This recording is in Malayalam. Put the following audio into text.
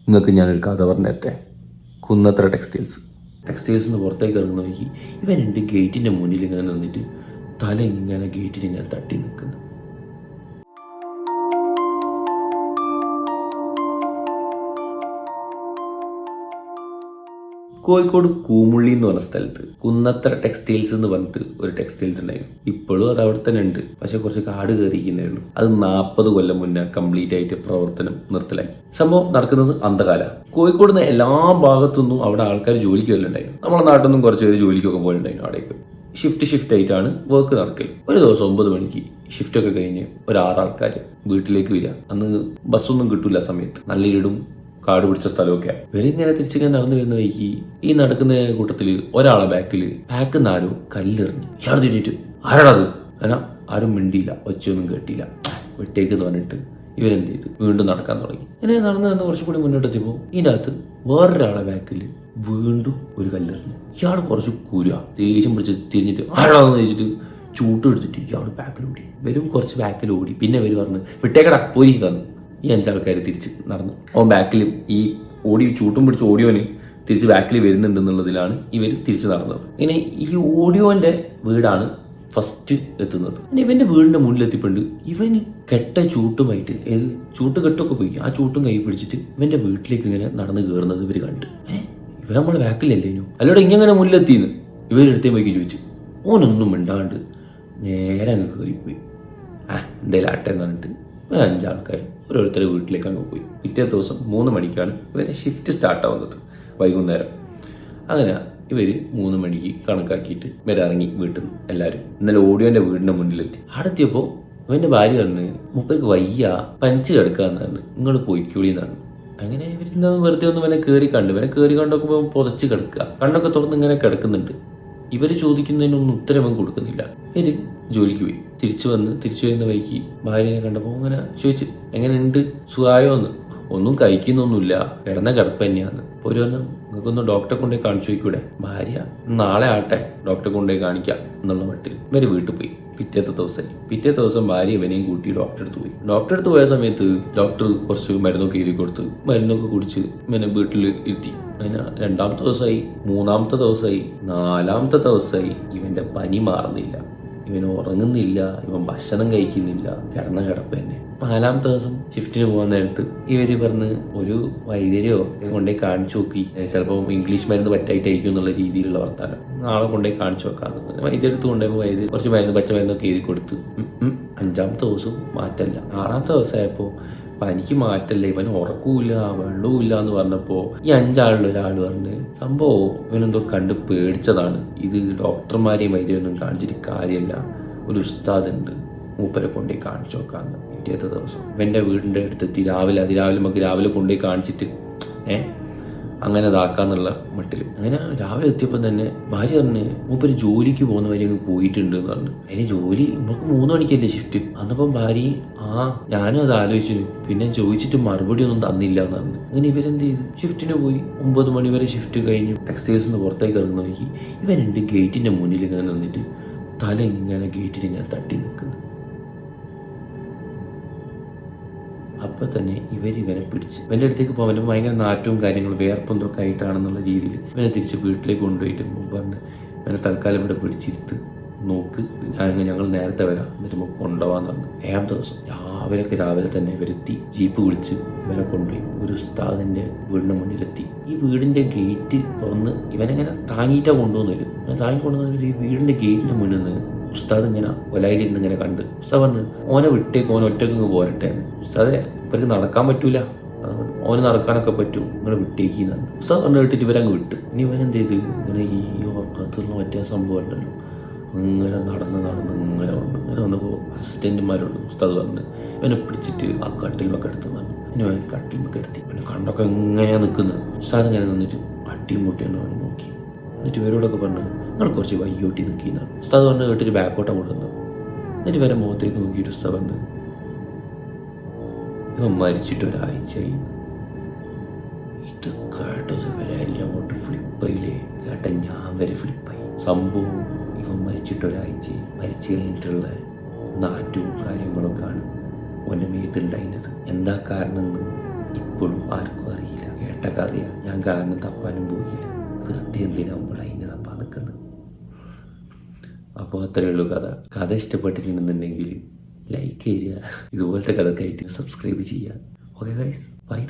നിങ്ങൾക്ക് ഞാനൊരു കഥ പറഞ്ഞേറ്റെ. കുന്നത്ര ടെക്സ്റ്റൈൽസ് നിന്ന് പുറത്തേക്ക് ഇറങ്ങുന്ന വഴിക്ക് ഇവൻ എൻ്റെ ഗേറ്റിൻ്റെ മുന്നിൽ ഇങ്ങനെ നിന്നിട്ട് തല ഇങ്ങനെ ഗേറ്റിൽ ഇങ്ങനെ തട്ടി നിൽക്കുന്നു. കോഴിക്കോട് കൂമുള്ളി എന്ന് പറഞ്ഞ സ്ഥലത്ത് കുന്നത്ര ടെക്സ്റ്റൈൽസ് എന്ന് പറഞ്ഞിട്ട് ഒരു ടെക്സ്റ്റൈൽസ് ഉണ്ടായിരുന്നു. ഇപ്പോഴും അത് അവിടെ തന്നെ ഉണ്ട്, പക്ഷെ കുറച്ച് കാട് കയറിയിരിക്കുന്നേ ഉള്ളൂ. അത് 40 കൊല്ലം മുന്നേ കംപ്ലീറ്റ് ആയിട്ട് പ്രവർത്തനം നിർത്തലാക്കി. സംഭവം നടക്കുന്നത് അന്ധകാല. കോഴിക്കോട് നിന്ന് എല്ലാ ഭാഗത്തുനിന്നും അവിടെ ആൾക്കാർ ജോലിക്ക് വല്ലണ്ടായിരുന്നു. നമ്മളെ നാട്ടിൽ നിന്നും കുറച്ച് പേര് ജോലിക്കൊക്കെ പോയിട്ടുണ്ടായിരുന്നു. അവിടേക്ക് ഷിഫ്റ്റ് ആയിട്ടാണ് വർക്ക് നടക്കൽ. ഒരു ദിവസം 9 മണിക്ക് ഷിഫ്റ്റൊക്കെ കഴിഞ്ഞ് ഒരു 6 ആൾക്കാർ വീട്ടിലേക്ക് വരിക. അന്ന് ബസ്സൊന്നും കിട്ടൂല സമയത്ത്, നല്ല ഇടും കാട് പിടിച്ച സ്ഥലമൊക്കെ. ഇവരിങ്ങനെ തിരിച്ചിങ്ങനെ നടന്നു വരുന്ന വഴിക്ക് ഈ നടക്കുന്ന കൂട്ടത്തിൽ ഒരാളെ ബാക്കിൽ ആരോ കല്ലെറിഞ്ഞു. ഇയാൾ തിരിഞ്ഞിട്ട് ആരാടത്? അല്ല, ആരും മിണ്ടിയില്ല, ഒച്ചയൊന്നും കേട്ടില്ല. വിട്ടേക്കെന്ന് പറഞ്ഞിട്ട് ഇവരെന്ത് ചെയ്തു, വീണ്ടും നടക്കാൻ തുടങ്ങി. ഇങ്ങനെ നടന്ന് കുറച്ചും കൂടി മുന്നോട്ടെത്തിയപ്പോൾ ഇതിൻ്റെ അകത്ത് വേറൊരാളെ ബാക്കിൽ വീണ്ടും ഒരു കല്ലെറിഞ്ഞു. ഇയാൾ കുറച്ച് ദേഷ്യം പിടിച്ച് തിരിഞ്ഞിട്ട് ആരാണെന്ന് ചോദിച്ചിട്ട് ചൂട്ട് എടുത്തിട്ട് ഇയാൾ ബാക്കിലോടി. ഇവരും കുറച്ച് ബാക്കിലോടി. പിന്നെ ഇവർ പറഞ്ഞു വിട്ടേക്കടാ പോരി തന്നു. ഈ 5 ആൾക്കാർ തിരിച്ച് നടന്നു. അവൻ ബാക്കിൽ ഈ ചൂട്ടും പിടിച്ച് ഓടിയോന് തിരിച്ച് ബാക്കിൽ വരുന്നുണ്ടെന്നുള്ളതിലാണ് ഇവർ തിരിച്ച് നടന്നത്. ഇങ്ങനെ ഈ ഓഡിയോന്റെ വീടാണ് ഫസ്റ്റ് എത്തുന്നത്. പിന്നെ ഇവന്റെ വീടിന്റെ മുന്നിലെത്തിപ്പണ്ട് ഇവന് കെട്ട ചൂട്ടുമായിട്ട് ചൂട്ട് കെട്ടൊക്കെ പോയി ആ ചൂട്ടും കൈ പിടിച്ചിട്ട് ഇവന്റെ വീട്ടിലേക്ക് ഇങ്ങനെ നടന്ന് കയറുന്നത് ഇവർ കണ്ട്. ഇവ നമ്മളെ ബാക്കിലല്ലേനു, അല്ലോടെ ഇങ്ങനെ മുന്നിലെത്തിന്ന് ഇവരെടുത്തേ പോയി ചോദിച്ചു. ഓനൊന്നും മിണ്ടാണ്ട് നേരെ അങ്ങ് കയറിപ്പോയി. എന്തായാലും ആട്ടെ എന്ന് പറഞ്ഞിട്ട് 5 ആൾക്കാർ ഓരോരുത്തരുടെ വീട്ടിലേക്ക് അങ്ങ് പോയി. പിറ്റേ ദിവസം 3 മണിക്കാണ് ഇവരെ ഷിഫ്റ്റ് സ്റ്റാർട്ടാവുന്നത്, വൈകുന്നേരം. അങ്ങനെ ഇവർ 3 മണിക്ക് കണക്കാക്കിയിട്ട് ഇവരിറങ്ങി വീട്ടിൽ നിന്ന് എല്ലാവരും. ഇന്നലെ ഓഡിയോന്റെ വീടിന്റെ മുന്നിലെത്തി. അടുത്തെത്തിയപ്പോൾ ഇവന്റെ ഭാര്യ പറഞ്ഞു മുപ്പേക്ക് വയ്യ, പനിച്ച് കിടക്കാന്ന് പറഞ്ഞു, നിങ്ങൾ പോയിക്കൂളിന്നാണ്. അങ്ങനെ ഇവരിന്ന് വെറുതെ ഒന്നും ഇവനെ കയറി കണ്ടോക്കുമ്പോൾ പുതച്ച് കിടക്കുക, കണ്ണൊക്കെ തുറന്ന് ഇങ്ങനെ കിടക്കുന്നുണ്ട്. ഇവർ ചോദിക്കുന്നതിനൊന്നും ഉത്തരവും കൊടുക്കുന്നില്ല. ഇവര് ജോലിക്ക് പോയി. തിരിച്ചു വരുന്ന വഴിക്ക് ഭാര്യനെ കണ്ടപ്പോൾ അങ്ങനെ ചോദിച്ചു എങ്ങനെയുണ്ട്, സുഖമായോ എന്ന്. ഒന്നും കഴിക്കുന്നൊന്നുമില്ല, കിടന്ന കിടപ്പ് തന്നെയാണ്. അപ്പോൾ ഒരു പറഞ്ഞു നിങ്ങൾക്കൊന്ന് ഡോക്ടറെ കൊണ്ടുപോയി കാണിച്ചു വയ്ക്കൂടെ? ഭാര്യ നാളെ ആട്ടെ ഡോക്ടറെ കൊണ്ടുപോയി കാണിക്കാം എന്നുള്ള മട്ടിൽ ഇവര് വീട്ടിൽ പോയി. പിറ്റേ ദിവസം ഭാര്യ ഇവനെയും കൂട്ടി ഡോക്ടറെ അടുത്ത് പോയി. ഡോക്ടറെ അടുത്ത് പോയ സമയത്ത് ഡോക്ടർ കുറച്ച് മരുന്നൊക്കെ എഴുതി കൊടുത്ത് മരുന്നൊക്കെ കുടിച്ച് ഇവനെ വീട്ടിൽ ഇരുത്തി. അങ്ങനെ 2ാമത്തെ ദിവസമായി, 3ാമത്തെ ദിവസമായി, 4ാമത്തെ ദിവസമായി. ഇവന്റെ പനി മാറുന്നില്ല, ഇവൻ ഉറങ്ങുന്നില്ല, ഇവൻ ഭക്ഷണം കഴിക്കുന്നില്ല, കിടന്ന കിടപ്പ് തന്നെ. 4ാമത്തെ ദിവസം ഷിഫ്റ്റിന് പോകാൻ നേരത്ത് ഇവര് പറഞ്ഞ് ഒരു വൈദ്യരെയോ കൊണ്ടുപോയി കാണിച്ചു നോക്കി, ചിലപ്പോൾ ഇംഗ്ലീഷ് മരുന്ന് പറ്റായിട്ടായിരിക്കും എന്നുള്ള രീതിയിലുള്ള വർത്താനം. നാളെ കൊണ്ടുപോയി കാണിച്ചു നോക്കാമെന്ന് വൈദ്യരെടുത്ത് കൊണ്ടുപോയപ്പോൾ വൈദ്യർ കുറച്ച് പച്ചമരുന്നൊക്കെ എഴുതി കൊടുത്ത്. 5ാമത്തെ ദിവസവും മാറ്റല്ല. 6ാമത്തെ ദിവസമായപ്പോൾ പനിക്ക് മാറ്റല്ല, ഇവൻ ഉറക്കൂല വെള്ളവുമില്ല എന്ന് പറഞ്ഞപ്പോൾ ഈ 5 ആളിൽ ഒരാൾ പറഞ്ഞ് സംഭവം ഇവനെന്തോ കണ്ട് പേടിച്ചതാണ്, ഇത് ഡോക്ടർമാരെയും വൈദ്യൊന്നും കാണിച്ചിട്ട് കാര്യമല്ല, ഒരു ഉസ്താദ് ഉണ്ട്, മൂപ്പരെ കൊണ്ടുപോയി കാണിച്ചു നോക്കാന്ന്. പിറ്റേത്തെ ദിവസം ഇവൻ്റെ വീടിൻ്റെ അടുത്തെത്തി. രാവിലെ കൊണ്ടുപോയി കാണിച്ചിട്ട് അങ്ങനെ ഇതാക്കാന്നുള്ള മട്ടിൽ. അങ്ങനെ രാവിലെ എത്തിയപ്പോൾ തന്നെ ഭാര്യ പറഞ്ഞ് മൂപ്പര് ജോലിക്ക് പോകുന്ന വരെ അങ്ങ് പോയിട്ടുണ്ട് എന്ന് പറഞ്ഞു. അതിന് ജോലി നമുക്ക് 3 മണിക്കല്ലേ ഷിഫ്റ്റ്. അന്നപ്പം ഭാര്യ ഞാനും അത് ആലോചിച്ചു, പിന്നെ ചോദിച്ചിട്ട് മറുപടി ഒന്നും തന്നില്ല എന്ന് പറഞ്ഞു. അങ്ങനെ ഇവരെന്ത് ചെയ്തു, ഷിഫ്റ്റിന് പോയി. 9 മണി വരെ ഷിഫ്റ്റ് കഴിഞ്ഞു. ടെക്സ്റ്റൈൽസ് നിന്ന് പുറത്തേക്ക് ഇറങ്ങുന്ന വഴിക്ക് ഇവനുണ്ട് ഗേറ്റിന്റെ മുന്നിൽ ഇങ്ങനെ നിന്നിട്ട് തല ഇങ്ങനെ ഗേറ്റിൽ ഇങ്ങനെ തട്ടി നിൽക്കുന്നു. അപ്പോൾ തന്നെ ഇവനെ പിടിച്ച് ഇവൻ്റെ അടുത്തേക്ക് പോകാൻ ഭയങ്കര നാറ്റവും കാര്യങ്ങളും വേർപ്പും ഇതൊക്കെ ആയിട്ടാണെന്നുള്ള രീതിയിൽ ഇവനെ തിരിച്ച് വീട്ടിലേക്ക് കൊണ്ടുപോയിട്ട് പറഞ്ഞ് ഇവനെ തൽക്കാലം ഇവിടെ പിടിച്ചിരുത്ത് നോക്ക്, ഞങ്ങൾ നേരത്തെ വരാം, എന്നിട്ട് നമുക്ക് കൊണ്ടുപോകാന്ന് പറഞ്ഞു. 7ാമത്തെ ദിവസം രാവിലെ തന്നെ ഇവരെത്തി. ജീപ്പ് വിളിച്ച് ഇവനെ കൊണ്ടുപോയി ഒരു ഉസ്താദിന്റെ വീടിന്റെ മുന്നിലെത്തി. ഈ വീടിന്റെ ഗേറ്റ് തുറന്ന് ഇവനെങ്ങനെ താങ്ങിയിട്ടാണ് കൊണ്ടുവന്നവരും. താങ്ങിക്കൊണ്ടുവന്നവർ ഈ വീടിന്റെ ഗേറ്റിന്റെ മുന്നിൽ നിന്ന് ഉസ്താദ് ഇങ്ങനെ ഒലയിലിരുന്ന് ഇങ്ങനെ കണ്ട്. ഉസ്താദ് പറഞ്ഞ് ഓനെ വിട്ടേക്ക്, ഓനെ ഒറ്റക്ക് പോരട്ടെ. ഉസ്താദെ ഇവർക്ക് നടക്കാൻ പറ്റൂല, ഓന് നടക്കാനൊക്കെ പറ്റും, ഇങ്ങനെ വിട്ടേക്കിന്നാണ്. ഉസ്താദ് പറഞ്ഞു കേട്ടിട്ട് ഇവരങ്ങ് വിട്ട്. ഇനി ഇവനെന്ത് ചെയ്ത് ഇങ്ങനെ ഈ ഉറക്കത്തുള്ള മറ്റേ സംഭവം ഉണ്ടല്ലോ, ഇങ്ങനെ നടന്ന് ഇങ്ങനെ വന്നപ്പോൾ അസിസ്റ്റന്റുമാരോട് ഉസ്താദ് പറഞ്ഞ് ഇവനെ പിടിച്ചിട്ട് ആ കട്ടിൽമൊക്കെ എടുത്തെന്നാണ്. ഇനി അവൻ കട്ടിൽമൊക്കെ എടുത്തി. പിന്നെ കണ്ടൊക്കെ എങ്ങനെയാണ് നിൽക്കുന്നത്. ഉസ്താദ് ഇങ്ങനെ നിന്നിട്ട് അട്ടിമുട്ടിയെന്ന് അവൻ നോക്കി. എന്നിട്ട് ഇവരോടൊക്കെ പറഞ്ഞു നിങ്ങൾ കുറച്ച് വയ്യോട്ടി നിൽക്കുന്നതാണ്. ഉസ്താദ് പറഞ്ഞ് കേട്ടിട്ട് ബാക്കോട്ട കൊണ്ടുവന്നു. എന്നിട്ട് വരെ മുഖത്തേക്ക് നോക്കിയിട്ട് ഉസ്താദ് പറഞ്ഞു ഇവൻ മരിച്ചിട്ട് ഒരാഴ്ചയായി. ഇത് കേട്ടത് വരെ എല്ലാം അങ്ങോട്ട് ഫ്ലിപ്പായില്ലേ. ഞാൻ വരെ ഫ്ലിപ്പായി. സംഭവം ഇവൻ മരിച്ചിട്ട് ഒരാഴ്ചയായി. മരിച്ചു കഴിഞ്ഞിട്ടുള്ള നാറ്റവും കാര്യങ്ങളൊക്കെയാണ് ഓൻ്റെ മേത്തുണ്ടായിരുന്നത്. എന്താ കാരണം എന്ന് ഇപ്പോഴും ആർക്കും അറിയില്ല. കട്ട കഥയാണ്. ഞാൻ കാരണം തപ്പാനും പോയില്ല. വെറുതെ എന്തിനാകുമ്പോൾ അതിന് തപ്പാൻ നിൽക്കുന്നത്. അപ്പോൾ അത്രയേ ഉള്ളൂ കഥ. കഥ ഇഷ്ടപ്പെട്ടിട്ടുണ്ടെന്നുണ്ടെങ്കിൽ ലൈക്ക് ചെയ്യുക. ഇതുപോലത്തെ കഥക്കായിട്ട് സബ്സ്ക്രൈബ് ചെയ്യുക. Okay guys, by.